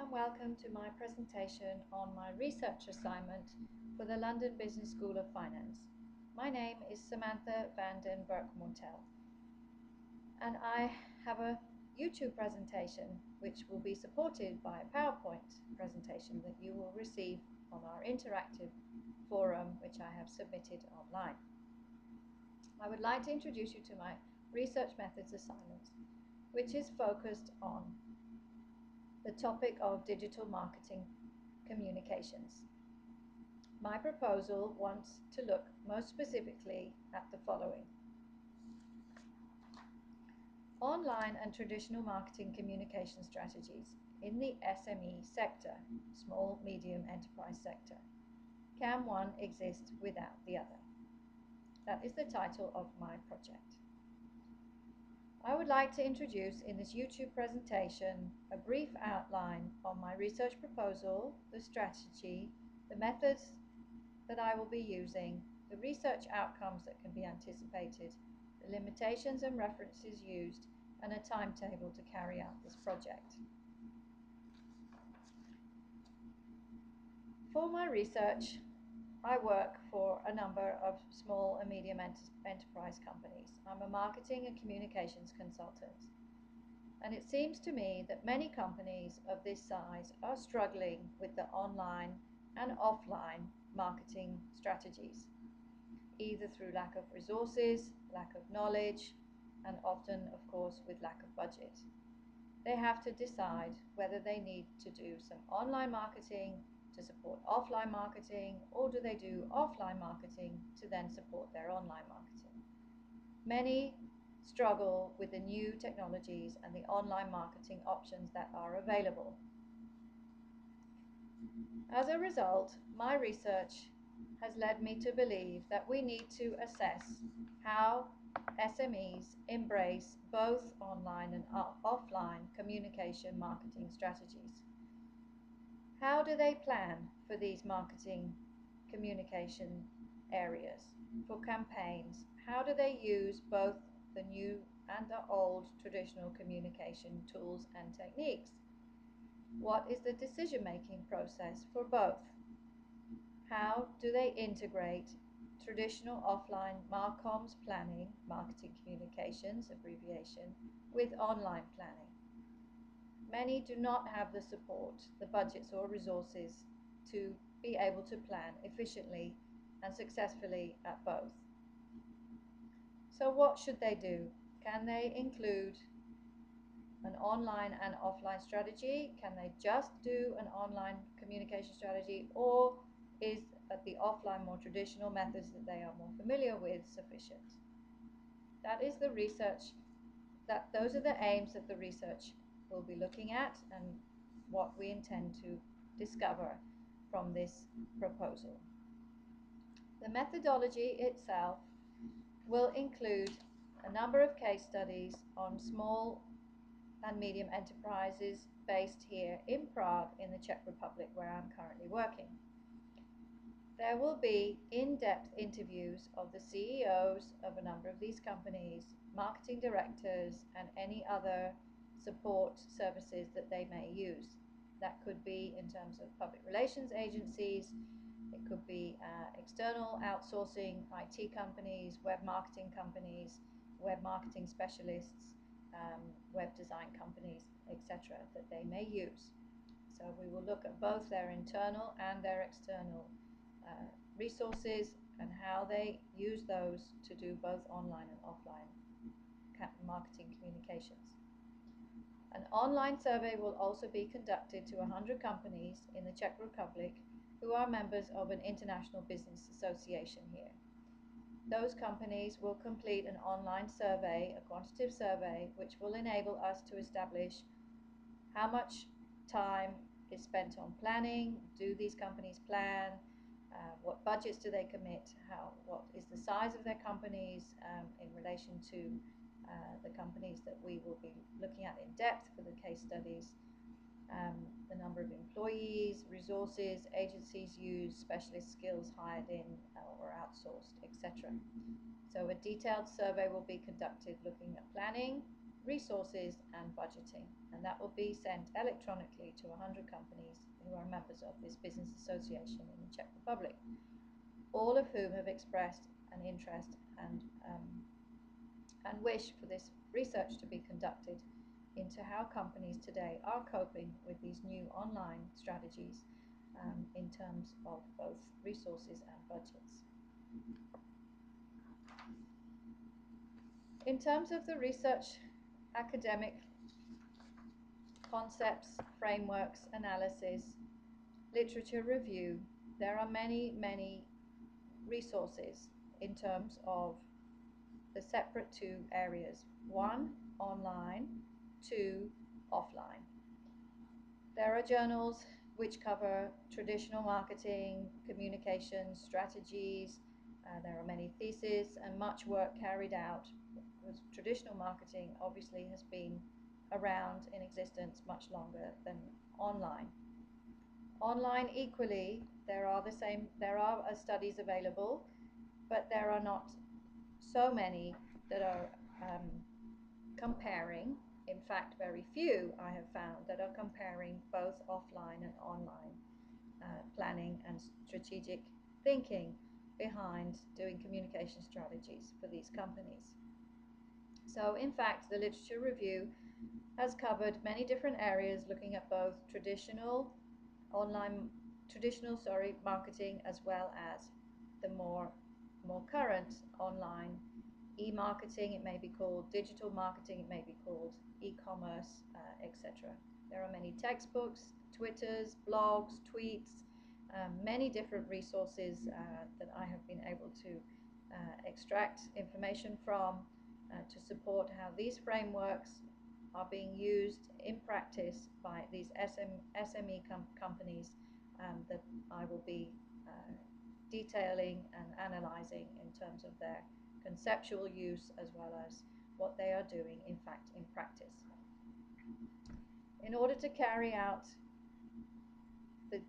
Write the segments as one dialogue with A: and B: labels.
A: and welcome to my presentation on my research assignment for the London Business School of Finance. My name is Samantha van den Berk-Montel, and I have a YouTube presentation which will be supported by a PowerPoint presentation that you will receive on our interactive forum which I have submitted online. I would like to introduce you to my research methods assignment, which is focused on the topic of digital marketing communications. My proposal wants to look most specifically at the following: online and traditional marketing communication strategies in the SME sector, small medium enterprise sector. Can one exist without the other? That is the title of my project. I would like to introduce in this YouTube presentation a brief outline on my research proposal, the strategy, the methods that I will be using, the research outcomes that can be anticipated, the limitations and references used, and a timetable to carry out this project. For my research, I work for a number of small and medium enterprise companies. I'm a marketing and communications consultant. And it seems to me that many companies of this size are struggling with the online and offline marketing strategies, either through lack of resources, lack of knowledge, and often, of course, with lack of budget. They have to decide whether they need to do some online marketing to support offline marketing, or do they do offline marketing to then support their online marketing. Many struggle with the new technologies and the online marketing options that are available. As a result, my research has led me to believe that we need to assess how SMEs embrace both online and offline communication marketing strategies. How do they plan for these marketing communication areas, for campaigns? How do they use both the new and the old traditional communication tools and techniques? What is the decision-making process for both? How do they integrate traditional offline marcoms planning, marketing communications abbreviation, with online planning? Many do not have the support, the budgets or resources to be able to plan efficiently and successfully at both. So what should they do? Can they include an online and offline strategy? Can they just do an online communication strategy, or is the offline, more traditional methods that they are more familiar with sufficient? That is the research, those are the aims that the research will be looking at and what we intend to discover from this proposal. The methodology itself will include a number of case studies on small and medium enterprises based here in Prague in the Czech Republic, where I'm currently working. There will be in-depth interviews of the CEOs of a number of these companies, marketing directors, and any other support services that they may use. That could be in terms of public relations agencies, it could be external outsourcing, IT companies, web marketing companies, web marketing specialists, web design companies, etc., that they may use. So we will look at both their internal and their external resources and how they use those to do both online and offline marketing communications. An online survey will also be conducted to 100 companies in the Czech Republic who are members of an international business association here. Those companies will complete an online survey, a quantitative survey, which will enable us to establish how much time is spent on planning, do these companies plan, what budgets do they commit, what is the size of their companies in relation to the companies that we will be looking at in depth for the case studies, the number of employees, resources, agencies used, specialist skills hired in or outsourced, etc. So a detailed survey will be conducted looking at planning, resources and budgeting, and that will be sent electronically to 100 companies who are members of this business association in the Czech Republic, all of whom have expressed an interest and wish for this research to be conducted into how companies today are coping with these new online strategies in terms of both resources and budgets. In terms of the research academic concepts, frameworks, analysis, literature review, there are many, many resources in terms of the separate two areas. One, online, two, offline. There are journals which cover traditional marketing, communications, strategies. There are many theses and much work carried out, because traditional marketing obviously has been around in existence much longer than online. Online equally, there are studies available, but there are not so many that are comparing. In fact, very few I have found that are comparing both offline and online planning and strategic thinking behind doing communication strategies for these companies. So in fact, the literature review has covered many different areas, looking at both traditional marketing, as well as the more current online e-marketing. It may be called digital marketing, it may be called e-commerce, etc. There are many textbooks, Twitters, blogs, tweets, many different resources that I have been able to extract information from to support how these frameworks are being used in practice by these SME companies that I will be detailing and analyzing in terms of their conceptual use, as well as what they are doing in fact in practice. In order to carry out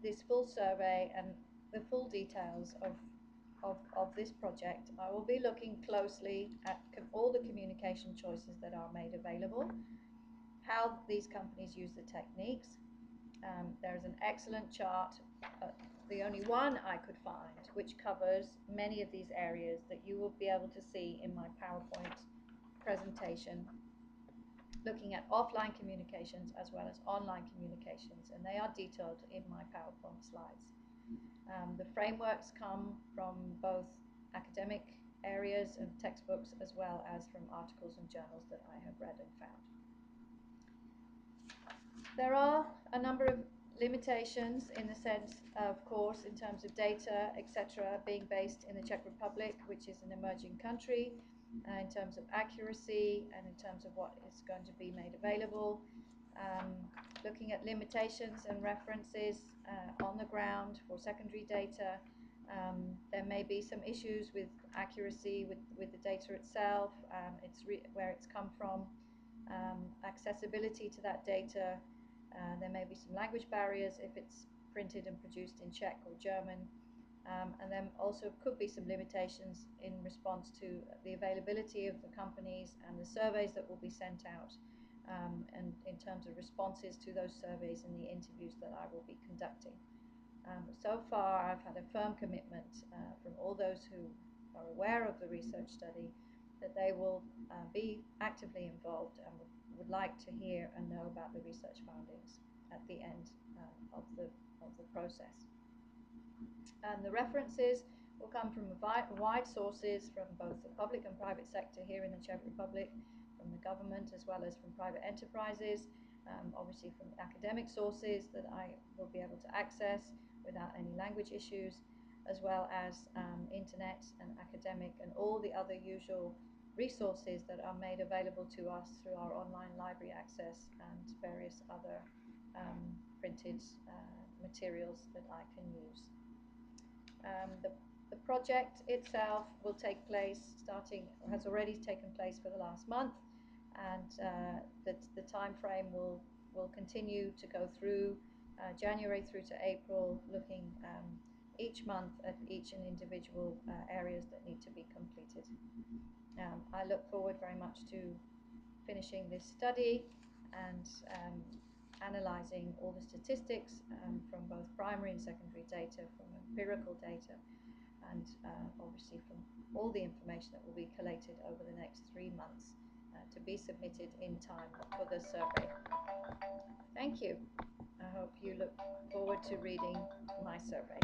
A: this full survey and the full details of this project, I will be looking closely at all the communication choices that are made available, how these companies use the techniques. There's an excellent chart, the only one I could find, which covers many of these areas that you will be able to see in my PowerPoint presentation, looking at offline communications as well as online communications, and they are detailed in my PowerPoint slides. The frameworks come from both academic areas and textbooks, as well as from articles and journals that I have read and found. There are a number of limitations in the sense, of course, in terms of data, etc., being based in the Czech Republic, which is an emerging country, in terms of accuracy and in terms of what is going to be made available. Looking at limitations and references on the ground for secondary data. There may be some issues with accuracy with the data itself, where it's come from, accessibility to that data. There may be some language barriers if it's printed and produced in Czech or German. And then also could be some limitations in response to the availability of the companies and the surveys that will be sent out, and in terms of responses to those surveys and the interviews that I will be conducting. So far, I've had a firm commitment from all those who are aware of the research study that they will be actively involved and would like to hear and know about the research findings at the end of the process. And the references will come from wide sources from both the public and private sector here in the Czech Republic, from the government as well as from private enterprises, obviously from academic sources that I will be able to access without any language issues, as well as internet and academic and all the other usual resources that are made available to us through our online library access and various other printed materials that I can use. The project itself will take place has already taken place for the last month, and the time frame will continue to go through January through to April, looking each month at each and individual areas that need to be completed. I look forward very much to finishing this study and analyzing all the statistics from both primary and secondary data, from empirical data, and obviously from all the information that will be collated over the next 3 months to be submitted in time for the survey. Thank you. I hope you look forward to reading my survey.